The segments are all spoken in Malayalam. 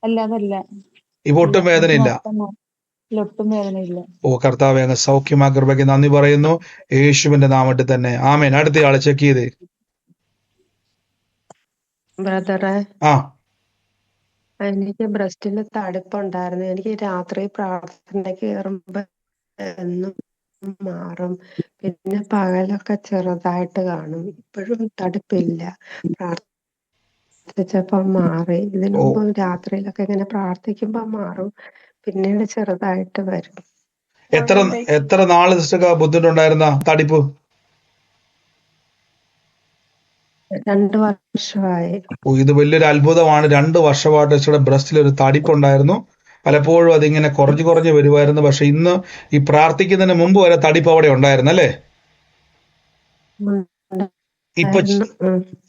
അല്ല അതല്ല. ഇപ്പൊ ഒട്ടും വേദനയില്ല. ഒട്ടും വേദനയില്ല. ഓ കർത്താവെ, അങ്ങ് സൗഖ്യമാ കൃപയ്ക്ക് നന്ദി പറയുന്നു, യേശുവിന്റെ നാമത്തിൽ തന്നെ ആമേൻ. അടുത്തയാള് ചെക്ക് ചെയ്തേ. ബ്രദറെ, ആ എനിക്ക് ബ്രസ്റ്റിൽ തടുപ്പുണ്ടായിരുന്നു. എനിക്ക് രാത്രി പ്രാർത്ഥനയ്ക്ക് കയറുമ്പോ എന്നും മാറും. പിന്നെ പകലൊക്കെ ചെറുതായിട്ട് കാണും. ഇപ്പോഴും തടുപ്പില്ല. പ്രാർത്ഥിച്ചപ്പോ മാറി. ഇതിനു ഓ മുമ്പ് രാത്രിയിലൊക്കെ ഇങ്ങനെ പ്രാർത്ഥിക്കുമ്പോ മാറും, പിന്നീട് ചെറുതായിട്ട് വരും. എത്ര നാള് സിസ്റ്റർക്ക് ബുദ്ധിമുട്ടുണ്ടായിരുന്ന തടിപ്പ്? 2 വർഷമായി. ഓ, ഇത് വലിയൊരു അത്ഭുതമാണ്. 2 വർഷമായിട്ട് സിസ്റ്ററുടെ ബ്രസ്റ്റിൽ ഒരു തടിപ്പുണ്ടായിരുന്നു. പലപ്പോഴും അതിങ്ങനെ കുറഞ്ഞു കുറഞ്ഞു വരുമായിരുന്നു. പക്ഷെ ഇന്ന് ഈ പ്രാർത്ഥിക്കുന്നതിന് മുമ്പ് വരെ തടിപ്പ് അവിടെ ഉണ്ടായിരുന്നു അല്ലേ? ഇപ്പൊ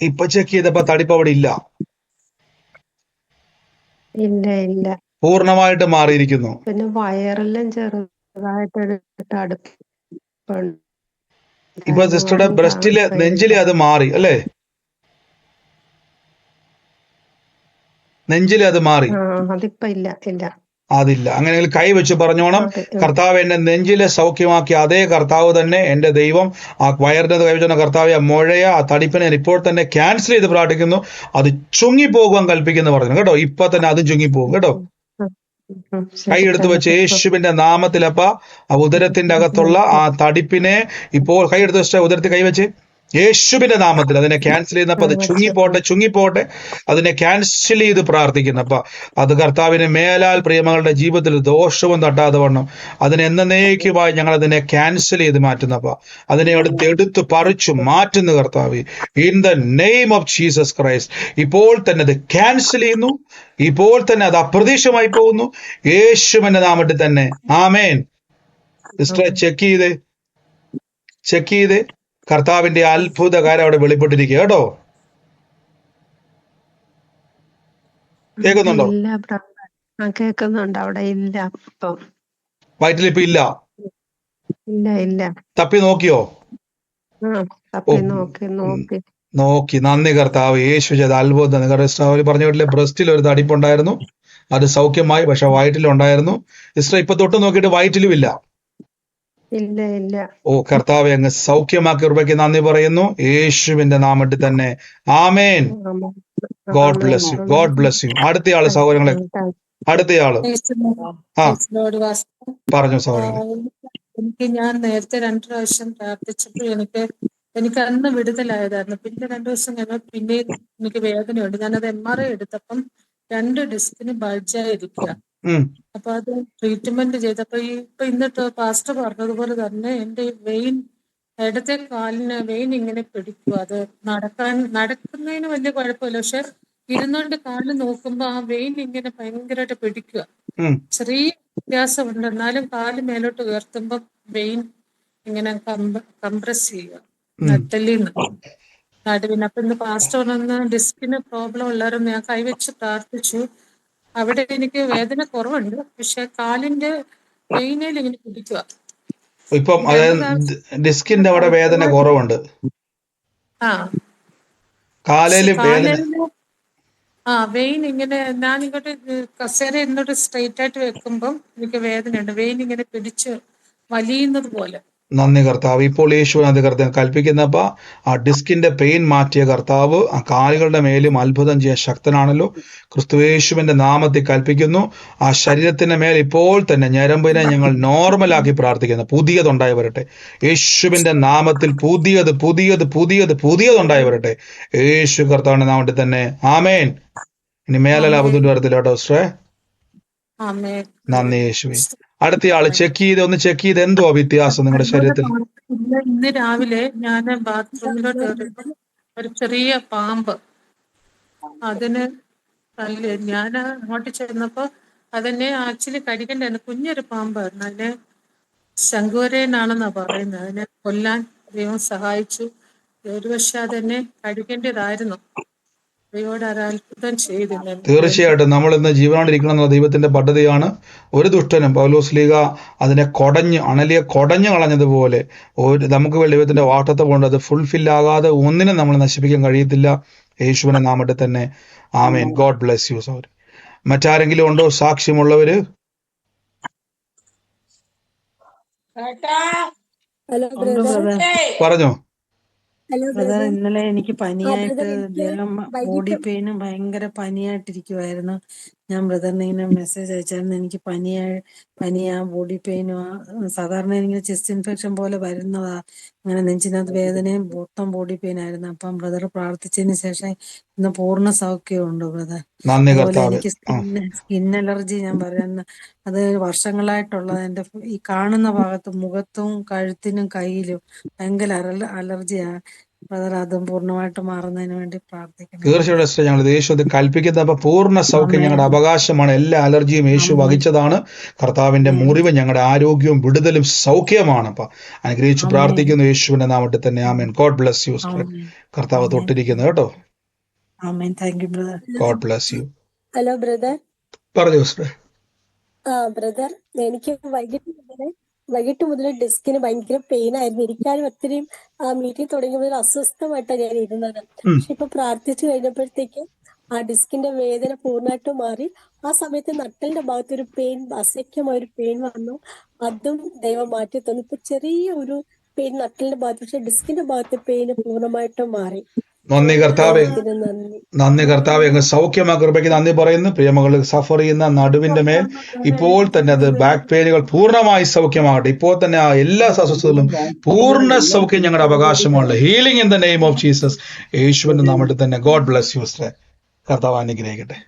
ഇപ്പൊ ചെക്ക് ചെയ്തപ്പോ തടിപ്പ് അവിടെ ഇല്ല. ഇല്ല. പൂർണ്ണമായിട്ട് മാറിയിരിക്കുന്നു. പിന്നെ വയറെല്ലാം ചെറുതായിട്ട് തടുപ്പുണ്ട്. ഇപ്പൊ സിസ്റ്ററുടെ ബ്രസ്റ്റില്, നെഞ്ചിലെ അത് മാറി അല്ലേ? നെഞ്ചിലെ അത് മാറി. അതിപ്പോ ഇല്ല. അതില്ല. അങ്ങനെയെങ്കിൽ കൈ വെച്ച് പറഞ്ഞോണം, കർത്താവ് എന്നെ നെഞ്ചിലെ സൗഖ്യമാക്കിയ അതേ കർത്താവ് തന്നെ എന്റെ ദൈവം ആ വയറിന്റെ കൈവച്ച കർത്താവ്, ആ മുഴയ, ആ തടിപ്പിനെ ഇപ്പോൾ തന്നെ ക്യാൻസൽ ചെയ്ത് പ്രാർത്ഥിക്കുന്നു. അത് ചുങ്ങിപ്പോകുവാൻ കൽപ്പിക്കുന്നു പറഞ്ഞു കേട്ടോ. ഇപ്പൊ തന്നെ അതും ചുങ്ങിപ്പോകും കേട്ടോ. കൈ എടുത്തു വെച്ച് യേശുവിന്റെ നാമത്തിലപ്പ ആ ഉദരത്തിന്റെ അകത്തുള്ള ആ തടിപ്പിനെ ഇപ്പോൾ കൈ എടുത്ത് വെച്ച ഉദരത്തിൽ കൈവച്ച് യേശുവിന്റെ നാമത്തിൽ അതിനെ ക്യാൻസൽ ചെയ്യുന്നപ്പോ അത് ചുങ്ങിപ്പോട്ടെ. അതിനെ ക്യാൻസൽ ചെയ്ത് പ്രാർത്ഥിക്കുന്നപ്പ അത് കർത്താവിനെ മേലാൽ പ്രിയമകളുടെ ജീവിതത്തിൽ ദോഷവും തട്ടാതെ വണ്ണം അതിനെ എന്നേക്കുമായി ഞങ്ങൾ അതിനെ ക്യാൻസൽ ചെയ്ത് മാറ്റുന്നപ്പ അതിനെ എടുത്ത് പറിച്ചു മാറ്റുന്ന കർത്താവ്, in the name of Jesus Christ ഇപ്പോൾ തന്നെ അത് ക്യാൻസൽ ചെയ്യുന്നു. ഇപ്പോൾ തന്നെ അത് അപ്രതീക്ഷിതമായി പോകുന്നു യേശുവിന്റെ നാമത്തിൽ തന്നെ. ആമേൻ. സിസ്റ്ററെ ചെക്ക് ചെയ്ത് കർത്താവിന്റെ അത്ഭുതകാരം അവിടെ വെളിപ്പെട്ടിരിക്കുക കേട്ടോ. കേൾക്കുന്നുണ്ടോ? കേൾക്കുന്നുണ്ട്. അവിടെ ഇല്ല. വയറ്റിൽ ഇപ്പൊ ഇല്ല. തപ്പി നോക്കിയോ? നോക്കി. നന്ദി കർത്താവ്. യേശു ചെയ്ത അത്ഭുതം. പറഞ്ഞ വീട്ടിലെ ബ്രസ്റ്റിൽ ഒരു തടിപ്പുണ്ടായിരുന്നു, അത് സൗഖ്യമായി. പക്ഷെ വയറ്റിലുണ്ടായിരുന്നു. സിസ്റ്റർ ഇപ്പൊ തൊട്ട് നോക്കിയിട്ട് വയറ്റിലും ഇല്ല. ഓ കർത്താവെ, അങ്ങ് സൗഖ്യമാക്കി കൃപയ്ക്ക് നന്ദി പറയുന്നു യേശുവിന്റെ നാമത്തിൽ തന്നെ. ആമേൻ. God bless you. അടുത്തയാള് സഹോദരങ്ങളെ, അടുത്തയാള്. പറഞ്ഞു സഹോദരങ്ങളെ. ഞാൻ നേരത്തെ 2 പ്രാവശ്യം പ്രാർത്ഥിച്ചപ്പോൾ എനിക്ക് അന്ന് വിടുതലായതായിരുന്നു. പിന്നെ 2 ദിവസം കഴിഞ്ഞാൽ പിന്നെ എനിക്ക് വേദനയുണ്ട്. ഞാനത് MRI എടുത്തപ്പം 2 ഡിസ്കിന് ബൾജായിരിക്കുക. അപ്പൊ അത് ട്രീറ്റ്മെന്റ് ചെയ്തപ്പോ ഇപ്പൊ ഇന്നിട്ട് പാസ്റ്റർ പറഞ്ഞതുപോലെ തന്നെ എന്റെ വെയിൻ, ഇടത്തെ കാലിന് വെയിൻ ഇങ്ങനെ പിടിക്കുക. അത് നടക്കുന്നതിന് വലിയ കുഴപ്പമില്ല, പക്ഷെ ഇരുന്നുകൊണ്ട് കാലിൽ നോക്കുമ്പോ ആ വെയിൻ ഇങ്ങനെ ഭയങ്കരമായിട്ട് പിടിക്കുക. ചെറിയ വ്യത്യാസമുണ്ട്, എന്നാലും കാല് മേലോട്ട് ഉയർത്തുമ്പോ വെയിൻ ഇങ്ങനെ കംപ്രസ് ചെയ്യുക നട്ടെല്ലിന്ന് നടുവിന്. അപ്പൊ ഇന്ന് പാസ്റ്റർ പറഞ്ഞ ഡിസ്കിന് പ്രോബ്ലം ഉള്ളവരും ഞാൻ കൈവച്ച് പ്രാർത്ഥിച്ചു. അവിടെ എനിക്ക് വേദന കുറവുണ്ട്, പക്ഷെ കാലിന്റെ വെയിനിൽ ഇങ്ങനെ പിടിക്കുക. ഇപ്പം ഡിസ്കിന്റെ അവിടെ വേദന കുറവുണ്ട്. കാലില് വേദന. വെയിൻ ഇങ്ങനെ ഞാൻ ഇങ്ങോട്ട് കസേര ഇങ്ങോട്ട് സ്ട്രെയിറ്റ് ആയിട്ട് വെക്കുമ്പം എനിക്ക് വേദനയുണ്ട്. വെയിൻ ഇങ്ങനെ പിടിച്ച് വലിയുന്നത് പോലെ. നന്ദി കർത്താവ്. ഇപ്പോൾ യേശുവിനത് കർത്താവ് കൽപ്പിക്കുന്നപ്പ ആ ഡിസ്കിന്റെ പെയിൻ മാറ്റിയ കർത്താവ് ആ കാലുകളുടെ മേലും അത്ഭുതം ചെയ്യാൻ ശക്തനാണല്ലോ. ക്രിസ്തുയേശുവിന്റെ നാമത്തിൽ കൽപ്പിക്കുന്നു, ആ ശരീരത്തിന്റെ മേൽ ഇപ്പോൾ തന്നെ ഞരമ്പിനെ ഞങ്ങൾ നോർമലാക്കി പ്രാർത്ഥിക്കുന്നു. പുതിയതുണ്ടായി വരട്ടെ യേശുവിന്റെ നാമത്തിൽ. പുതിയതുണ്ടായി വരട്ടെ യേശു കർത്താവിന്റെ നാമത്തിൽ തന്നെ. ആമേൻ. ഇനി മേലല്ല ബുദ്ധിമുട്ട് വരത്തില്ല കേട്ടോ സിസ്റ്ററെ. നന്ദി യേശുവേ. അടുത്തയാള് ചെക്ക് ചെയ്ത് എന്തോ വ്യത്യാസം നിങ്ങളുടെ ശരീരത്തിൽ? ഇന്ന് രാവിലെ ഞാൻ ബാത്റൂമിലോട്ട് കയറിയപ്പോൾ ഒരു ചെറിയ പാമ്പ് അതിന് ഞാൻ അങ്ങോട്ട് ചെന്നപ്പോ അതെന്നെ ആക്ച്വലി കടിക്കണ്ടായിരുന്നു. കുഞ്ഞൊരു പാമ്പായിരുന്നു. അതിനെ ശങ്കുവരേനാണെന്നാ പറയുന്നത്. അതിനെ കൊല്ലാൻ ദൈവം സഹായിച്ചു. ഒരുപക്ഷെ അതെന്നെ കടിക്കേണ്ടതായിരുന്നു. തീർച്ചയായിട്ടും നമ്മൾ ഇന്ന് ജീവനോടിരിക്കണം എന്ന ദൈവത്തിന്റെ പദ്ധതിയാണ്. ഒരു ദുഷ്ടനും, പൗലോസ് ലീഗ അതിനെ അണലിയെ കൊടഞ്ഞു കളഞ്ഞതുപോലെ നമുക്ക് ദൈവത്തിന്റെ വാട്ടത്തെ കൊണ്ട് അത് ഫുൾഫിൽ ആകാതെ ഒന്നിനും നമ്മൾ നശിപ്പിക്കാൻ കഴിയത്തില്ല യേശുവിന്റെ നാമത്തിൽ തന്നെ. ആമേൻ. God bless you sorry. മറ്റാരെങ്കിലും ഉണ്ടോ സാക്ഷ്യമുള്ളവര്? ഹലോ ഉണ്ട് ബ്രദർ. ബ്രദർ. പറഞ്ഞോ. Hello brother, brother. ഇന്നലെ എനിക്ക് ബ്രദർ പനിയായിട്ട് എനിക്ക് ബോഡി വൈകിട്ട് പെയിനും ഭയങ്കര പനിയായിട്ടിരിക്കുവായിരുന്നു. ഞാൻ ബ്രദറിന് ഇങ്ങനെ മെസ്സേജ് അയച്ചായിരുന്നു. എനിക്ക് പനിയാ, ബോഡി പെയിനുമാ. സാധാരണ എനിക്ക് ചെസ്റ്റ് ഇൻഫെക്ഷൻ പോലെ വരുന്നതാ. അങ്ങനെ നെഞ്ചിനകത്ത് വേദനയും മൊത്തം ബോഡി പെയിൻ ആയിരുന്നു. അപ്പം ബ്രദർ പ്രാർത്ഥിച്ചതിന് ശേഷം ഇന്ന് പൂർണ്ണ സൗഖ്യമുണ്ട് ബ്രദർ. നന്ദി അതുപോലെ കർത്താവേ. എനിക്ക് ആ, സ്കിൻ അലർജി ഞാൻ പറയുന്ന അത് വർഷങ്ങളായിട്ടുള്ളത്. എൻ്റെ ഈ കാണുന്ന ഭാഗത്ത് മുഖത്തും കഴുത്തിനും കയ്യിലും ഭയങ്കര അലർജിയാ ബ്രദർ. അതും പൂർണ്ണമായിട്ട് മാറുന്നതിന് വേണ്ടി പ്രാർത്ഥിക്കണം ബ്രദർ. തീർച്ചയായിട്ടും സിസ്റ്റർ, ഞങ്ങൾ യേശു കൽപ്പിക്കുന്ന അപ്പൊ പൂർണ്ണ സൗഖ്യം ഞങ്ങളുടെ ആമേൻ, അവകാശമാണ്. എല്ലാ അലർജിയും യേശു ആമേൻ, വഹിച്ചതാണ്. കർത്താവിന്റെ ആമേൻ, മുറിവ് ഞങ്ങളുടെ ആരോഗ്യവും വിടുതലും സൗഖ്യമാണ്. അപ്പൊ അനുഗ്രഹിച്ച് ആമേൻ, പ്രാർത്ഥിക്കുന്നു യേശുവിന്റെ നാമത്തിൽ തന്നെ. ആമേൻ. God bless you sister. ആമേൻ, കർത്താവ് ആമേൻ, തൊട്ടിരിക്കുന്നു കേട്ടോ. ആമേൻ. Thank you brother. God bless you. Hello brother. പറഞ്ഞു സിസ്റ്റർ. ബ്രദർ, എനിക്ക് വൈകിട്ട് മുതൽ ഡിസ്കിന് ഭയങ്കര പെയിൻ ആയിരുന്നു. ഇരിക്കാനും ഒത്തിരി മീറ്റിംഗ് തുടങ്ങിയ മുതൽ അസ്വസ്ഥമായിട്ടാണ് ഞാൻ ഇരുന്നത്. പക്ഷെ ഇപ്പൊ പ്രാർത്ഥിച്ചു കഴിഞ്ഞപ്പോഴത്തേക്ക് ആ ഡിസ്കിന്റെ വേദന പൂർണ്ണമായിട്ടും മാറി. ആ സമയത്ത് നട്ടലിന്റെ ഭാഗത്തൊരു പെയിൻ, അസഹ്യമായ ഒരു പെയിൻ വന്നു. അതും ദൈവം മാറ്റി തന്നു. ഇപ്പൊ ചെറിയ ഒരു പെയിൻ നട്ടലിന്റെ ഭാഗത്ത്, പക്ഷെ ഡിസ്കിന്റെ ഭാഗത്ത് പെയിന് പൂർണ്ണമായിട്ടും മാറി. നന്ദി കർത്താവേ. ദൈവത്തിന് നന്ദി. നന്ദി കർത്താവെ. അങ്ങ് സൗഖ്യമാ കൃപയ്ക്ക് നന്ദി പറയുന്നു. പ്രിയമകൾ സഫർ ചെയ്യുന്ന നടുവിന്റെ മേൽ ഇപ്പോൾ തന്നെ അത് ബാക്ക് പെയിനുകൾ പൂർണ്ണമായി സൗഖ്യമാകട്ടെ. ഇപ്പോൾ തന്നെ ആ എല്ലാ അസ്വസ്ഥതകളും പൂർണ്ണ സൗഖ്യം ഞങ്ങളുടെ അവകാശമാണ്. Healing in the name of Jesus. യേശുവിന്റെ നാമത്തിൽ തന്നെ. God bless you sister. കർത്താവ് അനുഗ്രഹിക്കട്ടെ.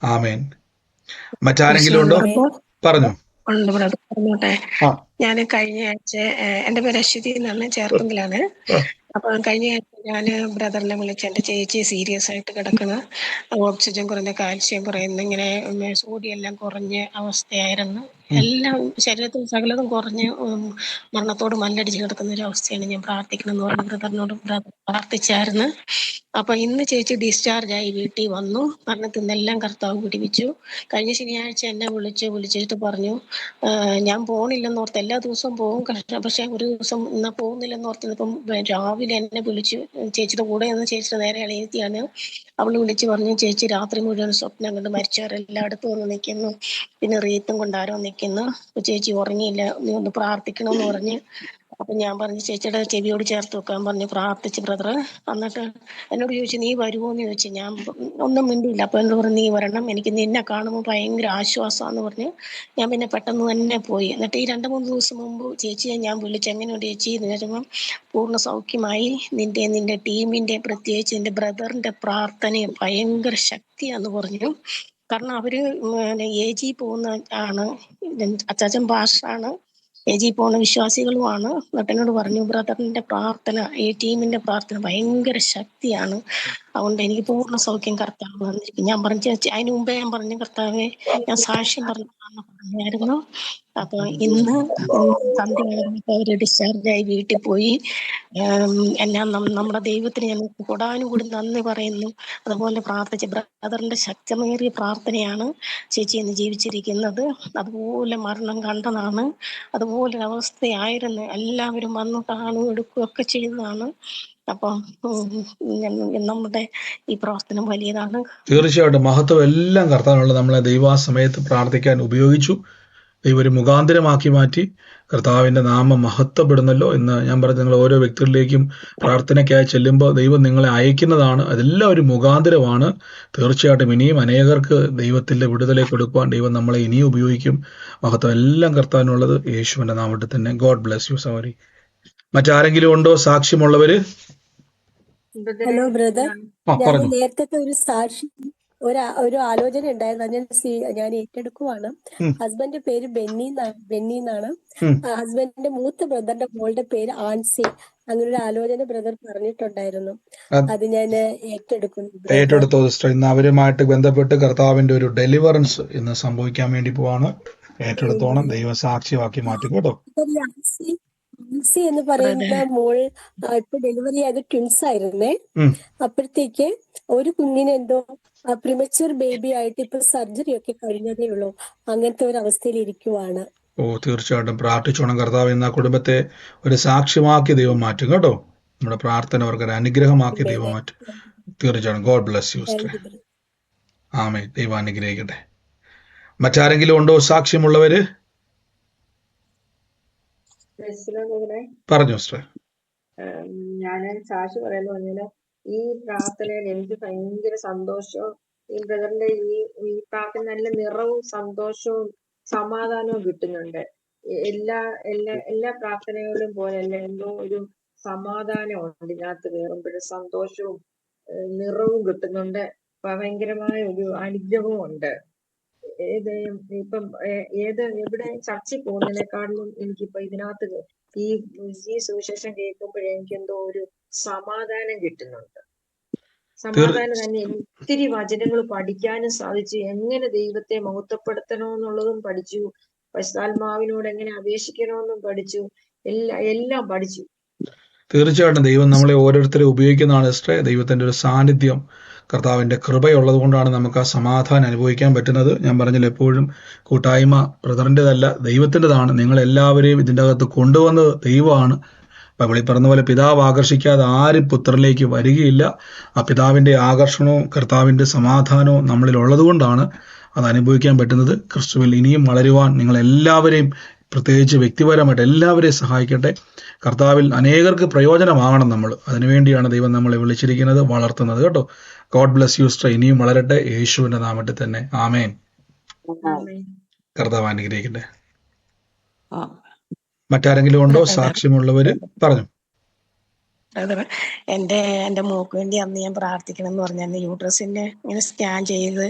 ആമേൻ. മറ്റാരെങ്കിലും ഉണ്ടോ? പറഞ്ഞു. ഉണ്ട് ബ്രദർ, പറഞ്ഞോട്ടെ. ആ, ഞാൻ കഴിഞ്ഞ ആഴ്ച എന്റെ പേര് അശ്വതി എന്നാണ്, ചേർത്തുങ്കിലാണ്. അപ്പൊ കഴിഞ്ഞ ആഴ്ച ഞാന് ബ്രദറിനെ വിളിച്ച് എന്റെ ചേച്ചി സീരിയസ് ആയിട്ട് കിടക്കുന്ന, ഓക്സിജൻ കുറഞ്ഞ, കാൽസ്യം കുറയുന്ന, ഇങ്ങനെ സോഡിയം എല്ലാം കുറഞ്ഞ അവസ്ഥയായിരുന്നു. എല്ലാം ശരീരത്തിൽ സകലതും കുറഞ്ഞ് മരണത്തോട് മല്ലടിച്ച് കിടക്കുന്ന ഒരു അവസ്ഥയാണ്. ഞാൻ പ്രാർത്ഥിക്കണം എന്ന് പറഞ്ഞ ബ്രദറിനോട് പ്രാർത്ഥിച്ചായിരുന്നു. അപ്പൊ ഇന്ന് ചേച്ചി ഡിസ്ചാർജ് ആയി വീട്ടിൽ വന്നു. മരണത്തിൽ നിന്നെല്ലാം കർത്താവ് പിടിപ്പിച്ചു. കഴിഞ്ഞ ശനിയാഴ്ച എന്നെ വിളിച്ചിട്ട് പറഞ്ഞു, ഞാൻ പോണില്ലെന്നോർത്ത്, എല്ലാ ദിവസവും പോകും പക്ഷെ ഒരു ദിവസം ഇന്ന് പോകുന്നില്ലെന്നോർത്ത് ഇപ്പം രാവിലെ എന്നെ വിളിച്ചു. ചേച്ചിയുടെ കൂടെ നിന്ന് ചേച്ചിയുടെ നേരെ അളിയത്തിയാണ്. അവള് വിളിച്ച് പറഞ്ഞു, ചേച്ചി രാത്രി മുഴുവൻ സ്വപ്നം കണ്ട് മരിച്ചവരെല്ലായിടത്തും വന്ന് നിൽക്കുന്നു, പിന്നെ റീത്തും കൊണ്ടാരോ നിൽക്കുന്നു, ചേച്ചി ഉറങ്ങിയില്ല, നീ ഒന്ന് പ്രാർത്ഥിക്കണമെന്ന് പറഞ്ഞ്. അപ്പൊ ഞാൻ പറഞ്ഞു, ചേച്ചിയുടെ ചെവിയോട് ചേർത്ത് വെക്കാൻ പറഞ്ഞു. പ്രാർത്ഥിച്ച് ബ്രദർ. എന്നിട്ട് എന്നോട് ചോദിച്ചു, നീ വരുമോന്ന് ചോദിച്ചു. ഞാൻ ഒന്നും മിണ്ടിയില്ല. അപ്പൊ എന്നോട് പറഞ്ഞു, നീ വരണം, എനിക്ക് നിന്നെ കാണുമ്പോൾ ഭയങ്കര ആശ്വാസമാന്ന് പറഞ്ഞ് ഞാൻ പിന്നെ പെട്ടെന്ന് തന്നെ പോയി. എന്നിട്ട് ഈ 2-3 ദിവസം മുമ്പ് ചേച്ചിയെ ഞാൻ വിളിച്ചു, എങ്ങനെയുണ്ട് ചേച്ചി എന്ന് ചോദിച്ചപ്പം പൂർണ്ണ സൗഖ്യമായി. നിന്റെ ടീമിന്റെ, പ്രത്യേകിച്ച് നിന്റെ ബ്രദറിന്റെ പ്രാർത്ഥനയും ഭയങ്കര ശക്തിയാന്ന് പറഞ്ഞു. കാരണം അവര് AG പോകുന്ന ആണ്, അച്ചാച്ചൻ പാസ്റ്ററാണ്, AG പോകുന്ന വിശ്വാസികളുമാണ്. എന്നിട്ട് പറഞ്ഞു, ബ്രദറിന്റെ പ്രാർത്ഥന, ഈ ടീമിന്റെ പ്രാർത്ഥന ഭയങ്കര ശക്തിയാണ്, അതുകൊണ്ട് എനിക്ക് പൂർണ്ണ സൗഖ്യം കർത്താവ് വന്നിരിക്കും. ഞാൻ പറഞ്ഞു, അതിന് മുമ്പേ ഞാൻ പറഞ്ഞു, കർത്താവെ ഞാൻ സാക്ഷ്യം പറഞ്ഞായിരുന്നു. അപ്പൊ ഇന്ന് സന്ധ്യ അവര് ഡിസ്ചാർജായി വീട്ടിൽ പോയി. എല്ലാം നമ്മുടെ ദൈവത്തിന് ഞാൻ കൂടാനുകൂടി നന്ദി പറയുന്നു. അതുപോലെ പ്രാർത്ഥിച്ച ബ്രദറിന്റെ ശക്തമേറിയ പ്രാർത്ഥനയാണ് ചേച്ചി ഇന്ന് ജീവിച്ചിരിക്കുന്നത്. അതുപോലെ മരണം കണ്ടതാണ്, അതുപോലെ അവസ്ഥയായിരുന്നു. എല്ലാവരും വന്ന് കാണുകയും എടുക്കുകയും ഒക്കെ ചെയ്തതാണ്. അപ്പം നമ്മുടെ ഈ പ്രവർത്തനം വലിയതാണ്. തീർച്ചയായിട്ടും മഹത്വം എല്ലാം കർത്താവിനുള്ള. നമ്മളെ ദൈവാസമയത്ത് പ്രാർത്ഥിക്കാൻ ഉപയോഗിച്ചു. ദൈവം ഒരു മുഖാന്തരമാക്കി മാറ്റി. കർത്താവിന്റെ നാമം മഹത്വപ്പെടുന്നല്ലോ. എന്ന് ഞാൻ പറഞ്ഞ, നിങ്ങൾ ഓരോ വ്യക്തികളിലേക്കും പ്രാർത്ഥനയ്ക്കായി ചെല്ലുമ്പോൾ ദൈവം നിങ്ങളെ അയക്കുന്നതാണ്. അതെല്ലാം ഒരു മുഖാന്തരമാണ്. തീർച്ചയായിട്ടും ഇനിയും അനേകർക്ക് ദൈവത്തിന്റെ വിടുതലെ കൊടുക്കുവാൻ ദൈവം നമ്മളെ ഇനിയും ഉപയോഗിക്കും. മഹത്വം എല്ലാം കർത്താവിനുള്ളത്. യേശുവിന്റെ നാമത്തിൽ തന്നെ. God bless U sorry. മറ്റാരെങ്കിലും ഉണ്ടോ സാക്ഷ്യമുള്ളവര്? Hello brother. ആ, ഞാൻ പറഞ്ഞു. നേരത്തെ ഒരു സാക്ഷി, ഒരു ആലോചന ഉണ്ടായിരുന്നു, ഞാൻ ഏറ്റെടുക്കുവാണ്. ഹസ്ബൻഡിന്റെ പേര് ബെന്നി എന്നാണ്. ഹസ്ബൻഡിന്റെ മൂത്ത ബ്രദറിന്റെ മോളുടെ പേര് ആൻസി. അങ്ങനെ ഒരു ആലോചന ബ്രദർ പറഞ്ഞിട്ടുണ്ടായിരുന്നു. അത് ഞാൻ ഏറ്റെടുക്കുന്നു. ഏറ്റെടുത്തോ സിസ്റ്റർ? ഇന്ന് അവരുമായിട്ട് ബന്ധപ്പെട്ട് കർത്താവിന്റെ ഒരു ഡെലിവറൻസ് ഇന്ന് സംഭവിക്കാൻ വേണ്ടി പോവാണ്. ഏറ്റെടുത്തോണം. ദൈവം സാക്ഷിയാക്കി മാറ്റും കേട്ടോ. ആൻസി എന്ന് പറയുന്ന മോൾ ഇപ്പൊ ഡെലിവറി ആയത് ട്വിൻസ് ആയിരുന്നേ. അപ്പോഴത്തേക്ക് ഒരു കുഞ്ഞിന് എന്തോ പ്രിമച്വർ ബേബി ആയിട്ട് ഇപ്പൊ സർജറി ഒക്കെ കഴിഞ്ഞതേ ഉള്ളൂ. അങ്ങനത്തെ ഒരു അവസ്ഥയിൽ ഇരിക്കുവാണ്. തീർച്ചയായിട്ടും പ്രാർത്ഥിച്ചോണം. കർത്താവ് ഇന്ന് ആ കുടുംബത്തെ ഒരു സാക്ഷ്യമാക്കി ദൈവം മാറ്റും കേട്ടോ. നമ്മുടെ പ്രാർത്ഥന അവർക്ക് ഒരു അനുഗ്രഹമാക്കി ദൈവം മാറ്റും. തീർച്ചയായിട്ടും. God bless you sister. ആമേൻ. ദൈവം അനുഗ്രഹിക്കട്ടെ. മറ്റാരെങ്കിലും ഉണ്ടോ സാക്ഷ്യമുള്ളവര്? പറഞ്ഞു സിസ്റ്റർ. ഞാൻ സാക്ഷി പറയാന്ന് പറഞ്ഞാല് ഈ പ്രാർത്ഥനയിൽ എനിക്ക് ഭയങ്കര സന്തോഷവും ഈ ബ്രദറിന്റെ ഈ പ്രാർത്ഥന നല്ല നിറവും സന്തോഷവും സമാധാനവും കിട്ടുന്നുണ്ട്. എല്ലാ പ്രാർത്ഥനകളിലും പോലെയല്ല, എന്തോ ഒരു സമാധാനമുണ്ട് ഇതിനകത്ത് കയറുമ്പോഴും, സന്തോഷവും നിറവും കിട്ടുന്നുണ്ട്. ഭയങ്കരമായ ഒരു അനുഗ്രഹവും ഉണ്ട്. ഇപ്പം എവിടെ ചർച്ചിൽ പോകുന്നതിനേക്കാളും എനിക്കിപ്പോ ഇതിനകത്ത് ഈ സുവിശേഷം കേൾക്കുമ്പോഴേ എനിക്ക് എന്തോ ഒരു സമാധാനം കിട്ടുന്നുണ്ട്. സമാധാനം തന്നെ. ഒത്തിരി വചനങ്ങൾ പഠിക്കാനും സാധിച്ചു. എങ്ങനെ ദൈവത്തെ മഹത്വപ്പെടുത്തണമെന്നുള്ളതും പഠിച്ചു. പരിശുദ്ധാത്മാവിനോട് എങ്ങനെ അപേക്ഷിക്കണമെന്നും പഠിച്ചു. എല്ലാം പഠിച്ചു. തീർച്ചയായിട്ടും ദൈവം നമ്മളെ ഓരോരുത്തരെ ഉപയോഗിക്കുന്നതാണ് സിസ്റ്ററെ. ദൈവത്തിന്റെ ഒരു സാന്നിധ്യം, കർത്താവിന്റെ കൃപയുള്ളത് കൊണ്ടാണ് നമുക്ക് ആ സമാധാനം അനുഭവിക്കാൻ പറ്റുന്നത്. ഞാൻ പറഞ്ഞില്ല, എപ്പോഴും കൂട്ടായ്മ ബ്രദറിൻ്റെതല്ല, ദൈവത്തിൻ്റെതാണ്. നിങ്ങളെല്ലാവരെയും ഇതിൻ്റെ അകത്ത് കൊണ്ടുവന്നത് ദൈവമാണ്. ബൈബിളിൽ പറഞ്ഞ പോലെ പിതാവ് ആകർഷിക്കാതെ ആരും പുത്രനിലേക്ക് വരികയില്ല. ആ പിതാവിന്റെ ആകർഷണവും കർത്താവിന്റെ സമാധാനവും നമ്മളിൽ ഉള്ളത് കൊണ്ടാണ് അത് അനുഭവിക്കാൻ പറ്റുന്നത്. ക്രിസ്തുവിൽ ഇനിയും വളരുവാൻ നിങ്ങളെല്ലാവരെയും, പ്രത്യേകിച്ച് വ്യക്തിപരമായിട്ട് എല്ലാവരെയും സഹായിക്കട്ടെ. കർത്താവിൽ അനേകർക്ക് പ്രയോജനമാകണം നമ്മൾ. അതിനുവേണ്ടിയാണ് ദൈവം നമ്മളെ വിളിച്ചിരിക്കുന്നത്, വളർത്തുന്നത് കേട്ടോ. God bless you sister. ഇനിയും വളരട്ടെ, യേശുവിന്റെ നാമത്തിൽ തന്നെ. ആമേൻ. കർത്താവ് അനുഗ്രഹിക്കട്ടെ. മറ്റാരെങ്കിലും ഉണ്ടോ സാക്ഷ്യമുള്ളവര്? പറഞ്ഞു. എന്റെ മോക്ക് വേണ്ടി അന്ന് ഞാൻ പ്രാർത്ഥിക്കണം എന്ന് പറഞ്ഞാൽ യൂട്രസിന്റെ ഇങ്ങനെ സ്കാൻ ചെയ്ത്,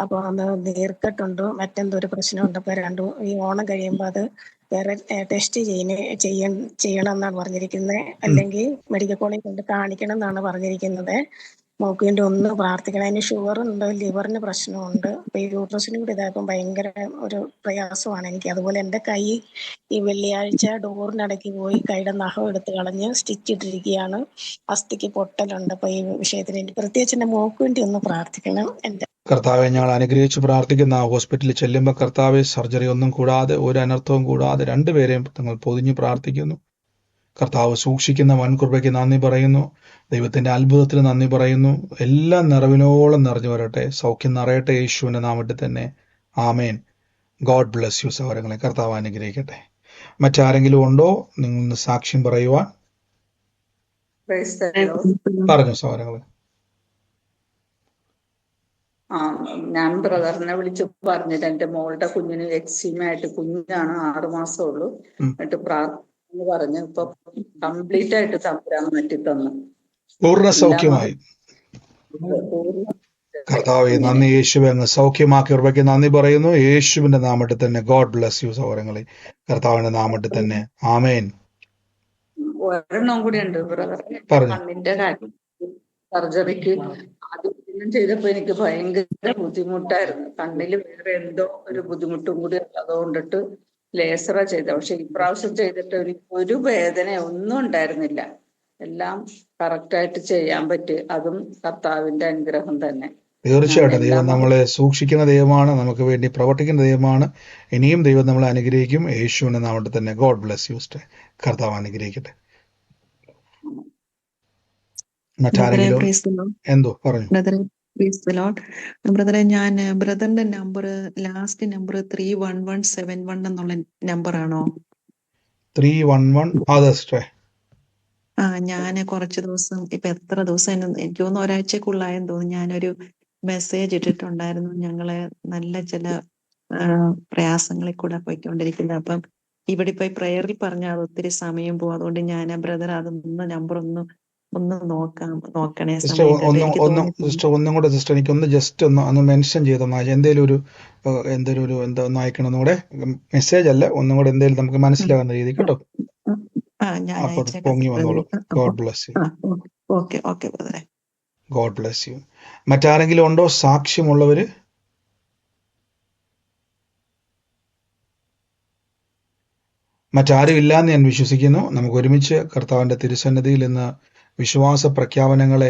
അപ്പൊ അന്ന് നീർക്കെട്ടുണ്ട്, മറ്റെന്തോ ഒരു പ്രശ്നമുണ്ട്. അപ്പൊ ഈ ഓണം കഴിയുമ്പോൾ അത് വേറെ ടെസ്റ്റ് ചെയ്യണം എന്നാണ് പറഞ്ഞിരിക്കുന്നത്. അല്ലെങ്കിൽ മെഡിക്കൽ കോളേജിൽ കൊണ്ട് കാണിക്കണം എന്നാണ് പറഞ്ഞിരിക്കുന്നത്. മോക്ക് വേണ്ടി ഒന്ന് പ്രാർത്ഥിക്കണം. അതിന് ഷുഗർ ഉണ്ട്, ലിവറിന് പ്രശ്നമുണ്ട്. അപ്പൊ ഈ യൂട്രസിനും കൂടി ഇതായപ്പോൾ ഭയങ്കര ഒരു പ്രയാസമാണ് എനിക്ക്. അതുപോലെ എൻ്റെ കൈ ഈ വെള്ളിയാഴ്ച ഡോറിനടയ്ക്ക് പോയി കൈയുടെ നഖം എടുത്ത് കളഞ്ഞ് സ്റ്റിച്ച് ഇട്ടിരിക്കുകയാണ്. അസ്ഥിക്ക് പൊട്ടലുണ്ട്. അപ്പൊ ഈ വിഷയത്തിന് പ്രത്യേകിച്ച് എൻ്റെ മോക്ക് വേണ്ടി ഒന്ന് പ്രാർത്ഥിക്കണം. കർത്താവെ, ഞങ്ങൾ അനുഗ്രഹിച്ച് പ്രാർത്ഥിക്കുന്ന ആ ഹോസ്പിറ്റലിൽ ചെല്ലുമ്പോൾ കർത്താവെ, സർജറി ഒന്നും കൂടാതെ, ഒരു അനർത്ഥവും കൂടാതെ രണ്ടുപേരെയും തങ്ങൾ പൊതിഞ്ഞ് പ്രാർത്ഥിക്കുന്നു. കർത്താവ് സൂക്ഷിക്കുന്ന വൻകൃപയ്ക്ക് നന്ദി പറയുന്നു. ദൈവത്തിന്റെ അത്ഭുതത്തിന് നന്ദി പറയുന്നു. എല്ലാം നിറവിനോളം നിറഞ്ഞു വരട്ടെ, സൗഖ്യം നിറയട്ടെ, യേശുവിന്റെ നാമത്തിൽ തന്നെ. ആമേൻ. ഗോഡ് ബ്ലസ് യു സഹോദരങ്ങളെ. കർത്താവ് അനുഗ്രഹിക്കട്ടെ. മറ്റാരെങ്കിലും ഉണ്ടോ നിങ്ങൾ സാക്ഷ്യം പറയുവാൻ? പറഞ്ഞു സഹോദരങ്ങളെ. ഞാൻ ബ്രദറിനെ വിളിച്ച് പറഞ്ഞിട്ട് എന്റെ മോളുടെ കുഞ്ഞിന് എക്സീമായിട്ട്, കുഞ്ഞാണ് 6 മാസമേ ഉള്ളൂ, എന്നിട്ട് പ്രാർത്ഥന പറഞ്ഞ് ഇപ്പൊ കംപ്ലീറ്റ് ആയിട്ട് തമ്പുരാൻ മാറ്റി തന്നു. പൂർണ്ണ സൗഖ്യമായി. കർത്താവെ നന്ദി. യേശുവെ അങ്ങ് സൗഖ്യമാക്കി ഉറപ്പാക്കി നന്ദി പറയുന്നു, യേശുവിന്റെ നാമത്തിൽ തന്നെ. ഗോഡ് ബ്ലസ് യു സഹോദരങ്ങളെ, കർത്താവിന്റെ നാമത്തിൽ തന്നെ. ആമേൻ. ഒരെണ്ണം കൂടി ഉണ്ട് ബ്രദർ. കണ്ണിന്റെ കാര്യം സർജറിക്ക് ആദ്യം ചെയ്തപ്പോ എനിക്ക് ഭയങ്കര ബുദ്ധിമുട്ടായിരുന്നു. കണ്ണില് വേറെ എന്തോ ഒരു ബുദ്ധിമുട്ടും കൂടി അതുകൊണ്ടിട്ട് ലേസറാ ചെയ്ത. പക്ഷെ ഇപ്രാവശ്യം ചെയ്തിട്ട് ഒരു വേദന ഒന്നും ഉണ്ടായിരുന്നില്ല. എല്ലാം കറക്റ്റായിട്ട് ചെയ്യാൻ പറ്റി. അതും കർത്താവിന്റെ അനുഗ്രഹം തന്നെ. തീർച്ചയായിട്ടും ദൈവം നമ്മളെ സൂക്ഷിക്കുന്ന ദൈവമാണ്, നമുക്ക് വേണ്ടി പ്രവർത്തിക്കുന്ന ദൈവമാണ്. ഇനിയും ദൈവം നമ്മളെ അനുഗ്രഹിക്കും, യേശുവിന്റെ നാമത്തിൽ തന്നെ. God bless you sister. കർത്താവ് അനുഗ്രഹിക്കട്ടെ. മറ്റാരെങ്കിലും എന്തോ പറഞ്ഞു? ബ്രദറെ, ഞാൻ ബ്രദറിന്റെ നമ്പർ, ലാസ്റ്റ് നമ്പർ 31171 എന്നുള്ള നമ്പറാണോ? 311. അതെ സിസ്റ്റർ. ഞാൻ കുറച്ച് ദിവസം, ഇപ്പൊ എത്ര ദിവസം, എനിക്ക് തോന്നുന്നു ഒരാഴ്ചക്കുള്ളായെന്ന് തോന്നുന്നു, ഞാനൊരു മെസ്സേജ് ഇട്ടിട്ടുണ്ടായിരുന്നു. ഞങ്ങള് നല്ല ചില പ്രയാസങ്ങളിൽ കൂടെ പോയിക്കൊണ്ടിരിക്കുന്നത്. അപ്പം ഇവിടെ ഇപ്പൊ പ്രയറിൽ പറഞ്ഞാൽ അത് ഒത്തിരി സമയം പോകും. അതുകൊണ്ട് ഞാൻ ബ്രദർ അതൊന്ന് നമ്പർ ഒന്ന് നോക്കണേ. സിസ്റ്റർ ഒന്നും കൂടെ സിസ്റ്റർ, എനിക്കൊന്ന് ജസ്റ്റ് ഒന്ന് മെൻഷൻ ചെയ്തൊന്നാ, എന്തേലും ഒരു എന്താ ഒന്ന് അയക്കണം കൂടെ. മെസ്സേജ് അല്ല, ഒന്നും കൂടെ എന്തേലും നമുക്ക് മനസ്സിലാകുന്ന രീതി കേട്ടോ. പൊങ്ങി വന്നോളൂ. God bless U. ഓക്കെ ബ്രദറെ. God bless U. മറ്റാരെങ്കിലും ഉണ്ടോ സാക്ഷ്യമുള്ളവര്? മറ്റാരും ഇല്ലാന്ന് ഞാൻ വിശ്വസിക്കുന്നു. നമുക്ക് ഒരുമിച്ച് കർത്താവിന്റെ തിരുസന്നിധിയിൽ ഇന്ന് വിശ്വാസ പ്രഖ്യാപനങ്ങളെ